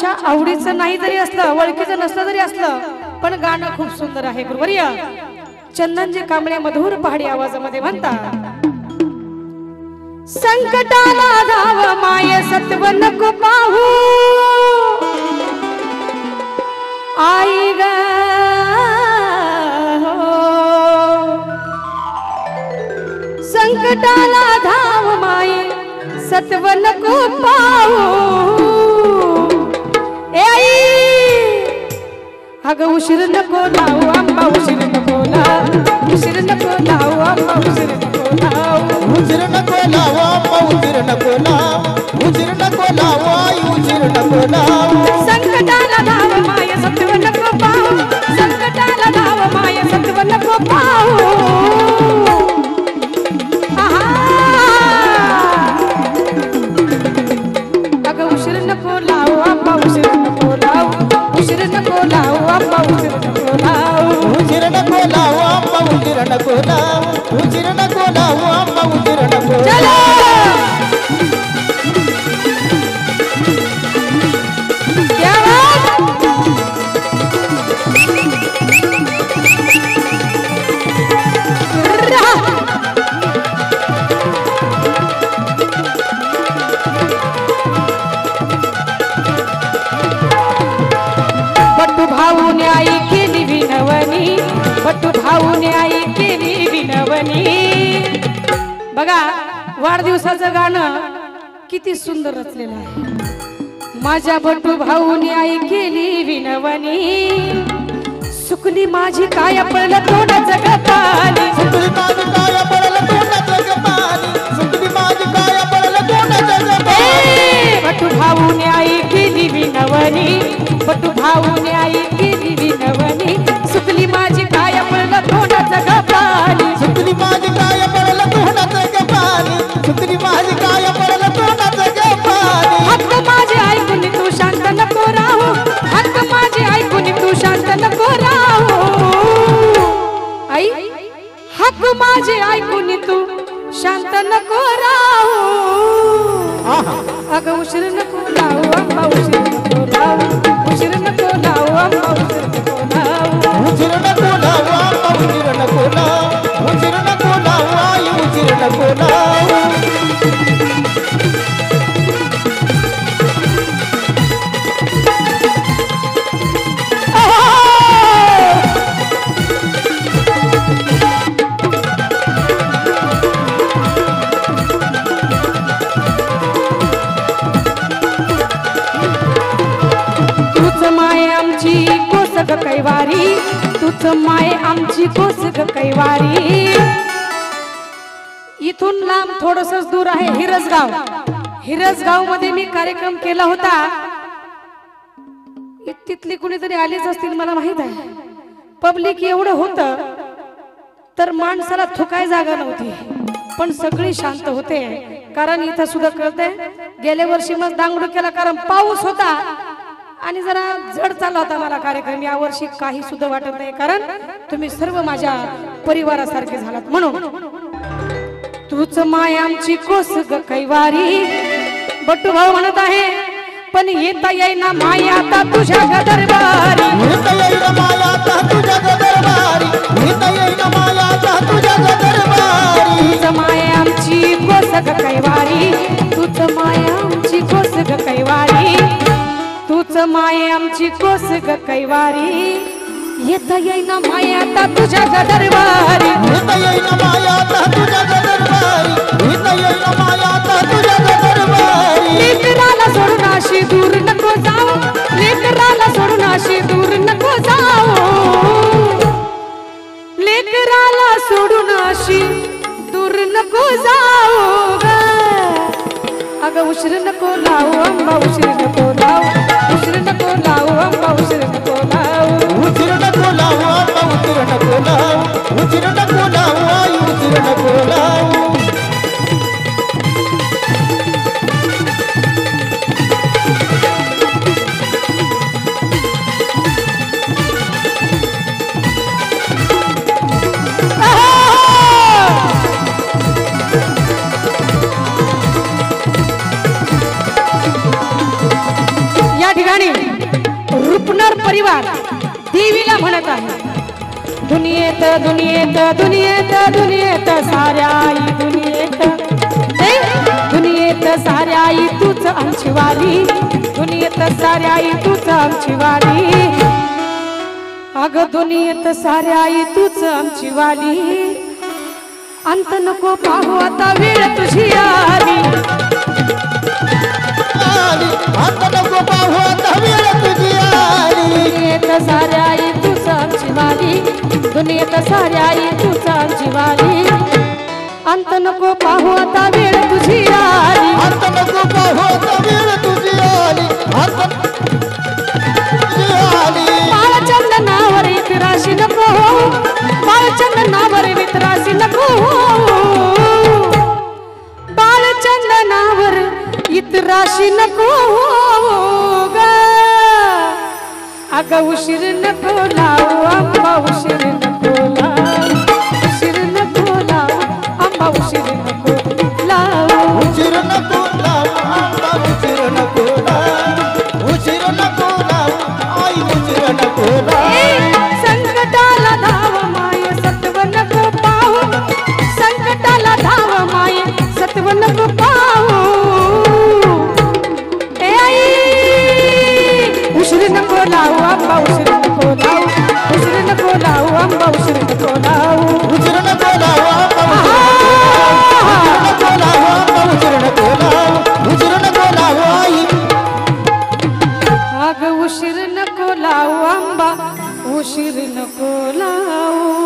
तुमच्या आवडीचं नाही जरी असलं, ओळखीचं नसलं जरी असलं, पण गाणं खूप सुंदर आहे गुरुवर्य. चंदनजी कांबळे मधुर पहाडी आवाजामध्ये म्हणतात, संकटाला धाव माय सत्व नको पाहू आई ग, संकटाला धाव माय सत्व नको पाहू ए आई, अगं उशीर नको लावू आंबा, उशीर नको लावू, उशीर नको लावू आंबा, उशीर नको लावू, उशीर नको लावू आंबा, उशीर नको लावू, उशीर नको लावू आई, उशीर नको लावू. संकटाला धाव माय सत्व नको पाहू, संकटाला धाव माय सत्व नको पाहू. अगं उशीर नको लावू आंबा, उशीर नको लावू, उशीर नको लावू आंबा, उशीर नको लावू, उशीर नको लावू आंबा, उशीर नको लावू, उशीर नको लावू आंबा, उशीर नको लावू. बट्टू भाऊने आई केली विनवणी, बट्टू भाऊने आई केली विनवणी. बघा वाढदिवसाचं गाणं किती सुंदर रचलेलं आहे. माझ्या बट्टू भाऊने आई केली विनवणी, सुकली माझी काय पडलं तोंडाचं ग पाणी, सुकली माझी काय पडलं तोंडाचं ग पाणी, सुकली माझी काय पडलं तोंडाचं ग पाणी. बट्टू भाऊने आई केली विनवणी, बट्टू भाऊने आई केली विनवणी, सुकली माझी काय पडलं तोंडाचं ग पाणी, सुकली माझी काय पडलं तोंडाचं ग पाणी, सुकली माझी काय पडलं तोंडाचं ग पाणी. हक्क माझे ऐकून तू शांत नको राहू, हक्क माझे ऐकून तू शांत नको राहू आई, हक्क माझे ऐकून तू शांत नको राहू. अगं उशीर नको लावू आंबा, उशीर नको लावू, उशीर नको लावू आंबा, उशीर नको लावू, उशीर नको लावू आंबा, उशीर नको लावू, उशीर नको लावू आई, उशीर नको लावू. माय आमची कोस ग कैवारी, तूच माय आमची कोस ग कैवारी. इथून लांब थोडंसंच दूर आहे हिरजगाव. हिरजगाव मध्ये मी कार्यक्रम केला होता. तिथली कुणीतरी आलीच असतील मला माहित आहे. पब्लिक एवढं होतं तर माणसाला थुकाय जागा नव्हती, पण सगळी शांत होते. कारण इथं सुद्धा कळतंय गेल्या वर्षी मग दांगडू केला कारण पाऊस होता आणि जरा जड चालला होता मला कार्यक्रम. या वर्षी काही सुद्धा वाटत नाही कारण तुम्ही सर्व माझ्या परिवारासारखे झालात म्हणून. तूच माय आमची कोस ग कैवारी, बट्टू भाऊ म्हणत आहे पण येता येईना माया आता तुझ्या ग दरबारी, येता येईना माया आता तुझ्या ग दरबारी, येता येईना माया आता तुझ्या ग दरबारी. तूच माय आमची कोस ग कैवारी, तूच माय आमची कोस ग कैवारी, तूच माय आमची कोस ग कैवारी. येता येईना माया आता तुझ्या ग दरबारी, येता येईना माया आता तुझ्या ग दरबारी, येता येईना माया आता तुझ्या ग दरबारी. लेकराला सोडून अशी दूर नको जाऊ, लेकराला सोडून अशी दूर नको जाऊ, लेकराला सोडून अशी दूर नको जाऊ ग. अगं उशीर नको लावू आंबा, उशीर नको लावू, उशीर नको लावू आंबा, उशीर नको लावू, उशीर नको लावू आंबा, उशीर नको लावू, उशीर नको लावू आई, उशीर नको लावू. या ठिकाणी परिवार देवीला म्हणत आहे, दुनियेत दुनियेत दुनियेत दुनियेत साऱ्या आई दुनियेत, दुनियेत साऱ्या आई तूच आमची वाली, दुनियेत साऱ्या आई तूच आमची वाली, अग दुनियेत साऱ्या आई तूच आमची वाली, अंत नको पाहू आता वेळ तुझी आली, अंत नको पाहू आता वेळ तुझी आली, दुनियेत साऱ्या आई तूच आमची वाली, दुनियेत साऱ्या आई तूच आमची वाली, अंत नको पाहू आता वेळ तुझी आली, अंत नको पाहू आता वेळ तुझी आली, अंत तुझी आली. बाळचंदनावर वितराशी नको हो, बाळचंदनावर वितराशी नको हो, बाळचंदनावर इतराशी नको हो ग, अगं उशीर नको लावू आंबा उशीर नको लावू, उशीर नको लावू आंबा उशीर नको लावू, उशीर नको लावू आंबा उशीर नको लावू, उशीर नको लावू आई उशीर नको लावू. संकटाला धाव माय सत्व नको पाहू, संकटाला धाव माय सत्व नको पाहू, ए आई उशीर नको लावू आंबा उशीर नको लावू, उशीर नको लावू आंबा उशीर नको लावू, उशीर नको लावू आंबा उशीर नको लावू, उशीर नको लावू, उशीर नको लावू आई. अग उशीर नको लावू आंबा उशीर नको लावू.